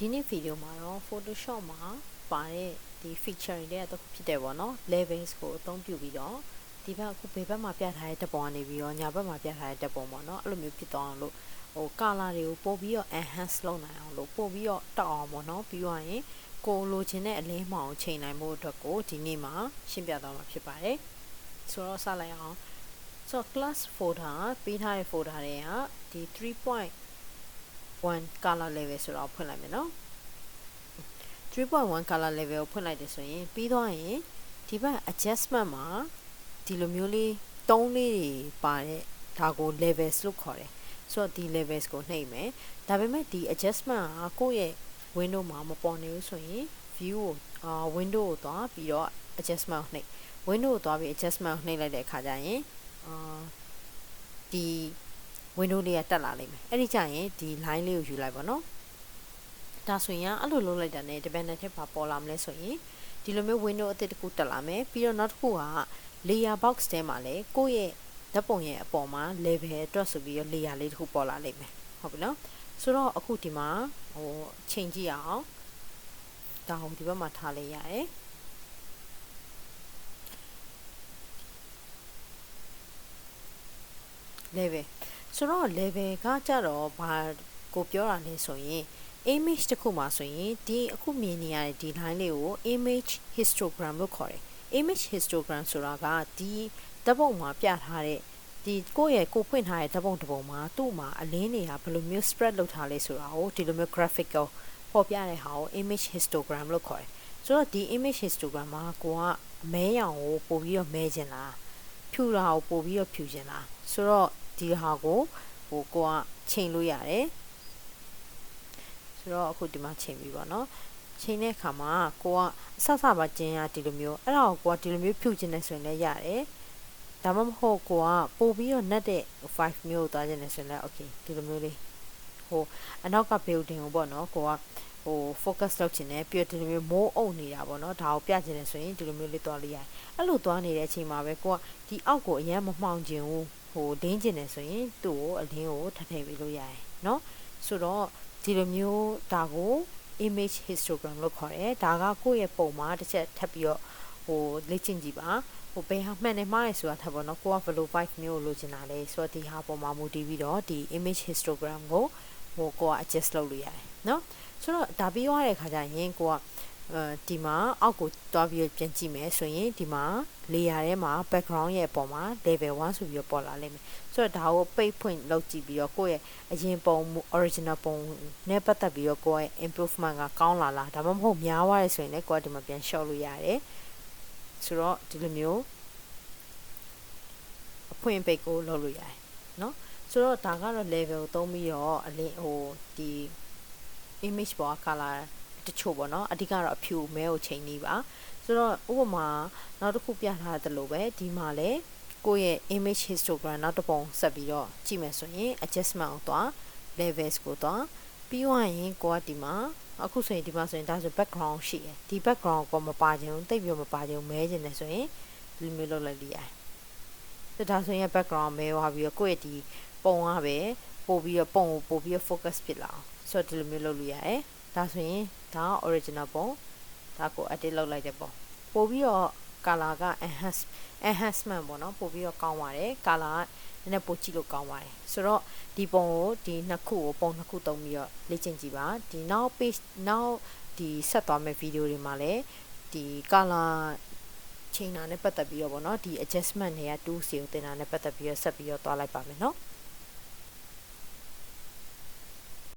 ဒီနေ့ video မှာတော့ Photoshop မှာပါတဲ့ဒီ feature တွေတော့ဖြစ်တယ်ပေါ့နော် levels ကိုအသုံးပြုပြီးတော့ဒီဘက်အခုဘေးဘက်မှာပြထားတဲ့ဓာတ်ပုံကနေပြီးတော့ညာဘက်မှာပြထားတဲ့ဓာတ်ပုံပေါ့နော်အဲ့လိုမျိုးဖြစ်သွားအောင်လို့color တွေကိုပို့ပြီးတော့ enhance လုပ်နိုင်အောင်လို့ပို့ပြီးတော့တောက်အောင်ပေါ့နော်ပြီးတော့ရင်ကိုလိုချင်တဲ့အလင်းမှောင်ချိန်နိုင်ဖို့အတွက်ကိုဒီနေ့မှာရှင်းပြသွားမှာဖြစ်ပါတယ်ဆိုတော့စလိုက်အောင်ဆိုတော့ class folder ပေးထားတဲ့ folder တွေကဒီ 3.1 color level ဆိုတော့ဖွင့်လိုက်မယ်နော် 3.1 color level ကိုဖွင့်လိုက်တယ်ဆိုရင်ပြီးသွားရင်ဒီဘက် adjustment မှာဒီလိုမျိုးလေးတုံးလေးတွေပါတဲ့ဒါကို levels လို့ခေါ်တယ်ဆိုတော့ဒီ levels ကိုနှိပ်မယ်ဒါပေမဲ့ဒီ adjustment ကကိုယ့်ရဲ့ window မှာမပေါ်နေဘူးဆိုရင် view ကိုwindow ကိုသွားပြီးတော့ adjustment ကိုနှိပ် window ကိုသွားပြီး adjustment ကိုနှိပ်လိုက်တဲ့အခါကျရင်ဒီ window လေးကတက်လာလိမ့်မယ်အဲ့ဒီကျရင်ဒီ line လေးကိုယူလိုက်ပါနော်ဒါဆိုရင်အဲ့လိုလုပ်လိုက်တာ ਨੇ ဒီဘက်နဲ့ထပ်ပါပေါ်လာမလဲဆိုရင်ဒီလိုမျိုး window အသစ်တစ်ခုတက်လာမယ်ပြီးတော့နောက်တစ်ခုက layer box ထဲမှာလဲကိုယ့်ရဲ့ဓာတ်ပုံရဲ့အပေါ်မှာ level အတွက်ဆိုပြီးတော့ layer လေးတစ်ခုပေါ်လာလိမ့်မယ်ဟုတ်ပြီနော်ဆိုတော့အခုဒီမှာချိန်ကြည့်အောင်ဒါကိုဒီဘက်မှာထားလိုက်ရတယ် level ဆိုတော့ level ကကြတော့ဘာကိုပြောတာလဲဆိုရင် image တစ်ခုမှာဆိုရင်ဒီအခုမြင်နေရတဲ့ဒီ line လေးကို image histogram လို့ခေါ်တယ် image histogram ဆိုတာကဒီဓာတ်ပုံမှာပြထားတဲ့ဒီကိုဖွင့်ထားတဲ့ဓာတ်ပုံတစ်ပုံမှာသူ့မှာအလင်းတွေကဘယ်လိုမျိုး spread လုပ်ထားလဲဆိုတာကိုဒီလိုမျိုး graphical ပေါ်ပြတဲ့ဟာကို image histogram လို့ခေါ်တယ်ဆိုတော့ဒီ image histogram မှာကိုကမဲရောင်ကိုပို့ပြီးတော့မဲခြင်းလားဖြူတာကိုပို့ပြီးတော့ဖြူခြင်းလားဆိုတော့ဒီဟာကိုကိုကချိန်လို့ရတယ်ဆိုတော့အခုဒီမှာချိန်ပြီးပါเนาะချိန်တဲ့အခါမှာကိုကအဆပါခြင်းရဒီလိုမျိုးအဲ့ဒါကိုကိုကဒီလိုမျိုးဖြူခြင်းနဲ့ဆိုရင်လည်းရတယ်ဒါမှမဟုတ်ကိုကပို့ပြီးတော့နှက်တဲ့5မျိုးသွားခြင်းနဲ့ဆိုရင်လည်း okay ဒီလိုမျိုးလေးအနောက်က building ကိုပေါ့เนาะကိုကfocus လုပ်ခြင်းနဲ့ပြီးတော့ဒီလိုမျိုးမိုးအုပ်နေတာပေါ့เนาะဒါကိုပြခြင်းနဲ့ဆိုရင်ဒီလိုမျိုးလေးသွားလို့ရတယ်အဲ့လိုသွားနေတဲ့အချိန်မှာပဲကိုကဒီအောက်ကိုအရင်မမှောင်ခြင်းဘူးဒင်းခြင်းနဲ့ဆိုရင်သူ့ကိုအလင်းကိုထပ်ထည့်ပေးလို့ရတယ်เนาะဆိုတော့ဒီလိုမျိုးဒါကို image histogram လို့ခေါ်တယ်ဒါကကိုယ့်ရဲ့ပုံမှာတစ်ချက်ထပ်ပြီးတော့လေ့ကျင့်ကြည့်ပါဘယ်ဟာမှန်တယ်မှားတယ်ဆိုတာထပ်ပေါ့နော်ကိုကဘယ်လို vibe မျိုးလိုချင်တာလဲဆိုတော့ဒီဟာပေါ်မှာမူတည်ပြီးတော့ဒီ image histogram ကိုကိုက adjust လုပ်လို့ရတယ်เนาะဆိုတော့ဒါပြီးသွားတဲ့ခါကျရင်ကိုကဒီမှာအောက်ကိုတွားပြီးပြန်ကြည့်မယ်ဆိုရင်ဒီမှာ layer ထဲမှာ background ရဲ့အပေါ်မှာ level 1ဆိုပြီးတော့ပေါ်လာလိမ့်မယ်ဆိုတော့ဒါကို page point လုပ်ကြည့်ပြီးတော့ကိုယ့်ရဲ့အရင်ပုံ original ပုံနဲ့ပတ်သက်ပြီးတော့ကိုယ့်ရဲ့ improvement ကကောင်းလာလားဒါမှမဟုတ်များသွားတယ်ဆိုရင်လည်းကိုယ်ကဒီမှာပြန် short လို့ရတယ်ဆိုတော့ဒီလိုမျိုးအဖွင့်ပိတ်ကိုလုပ်လို့ရတယ်เนาะဆိုတော့ဒါကတော့ level သုံးပြီးတော့အလင်းဒီ image ပေါ် color တချို့ပေါ့နော်အဓိကတော့အဖြူမဲကိုချိန်နေပါဆိုတော့ဥပမာနောက်တစ်ခုပြထားတယ်လို့ပဲဒီမှာလဲကိုယ့်ရဲ့ image histogram နောက်တစ်ပုံဆက်ပြီးတော့ကြည့်မယ်ဆိုရင် adjustment ကိုသွား levels ကိုသွားပြီးသွားရင်ကိုကဒီမှာအခုဆိုရင်ဒီမှာဆိုရင်ဒါဆို background ရှိတယ်ဒီ background ကိုမပါခြင်းတိတ်ပြီးမပါခြင်းမဲခြင်းနဲ့ဆိုရင်ဒီလိုမျိုးလုပ်လိုက်လိုက်ရတယ်ဒါဆိုရင် background မဲသွားပြီးတော့ကိုယ့်ရဲ့ဒီပုံကပဲပို့ပြီးတော့ပုံကိုပို့ပြီးတော့ focus ဖြစ်လာအောင်ဆိုတော့ဒီလိုမျိုးလုပ်လို့ရတယ်ဒါဆိုရင်ဒါ original ပုံဒါကို edit လုပ်လိုက်တဲ့ပုံပို့ပြီးတော့ color က enhancement ပေါ့နော်ပို့ပြီးတော့ကောင်းပါတယ် color ကနည်းနည်းပို့ကြည့်လို့ကောင်းပါတယ်ဆိုတော့ဒီပုံကိုဒီပုံနှစ်ခုသုံးပြီးတော့လေ့ကျင့်ကြည့်ပါဒီနောက် page နောက်ဒီဆက်သွားမယ့် video တွေမှာလည်းဒီ color ချိန်တာနဲ့ပတ်သက်ပြီးတော့ပေါ့နော်ဒီ adjustment တွေက tools တွေကိုသင်တာနဲ့ပတ်သက်ပြီးတော့ဆက်ပြီးတော့သွားလိုက်ပါမယ်နော်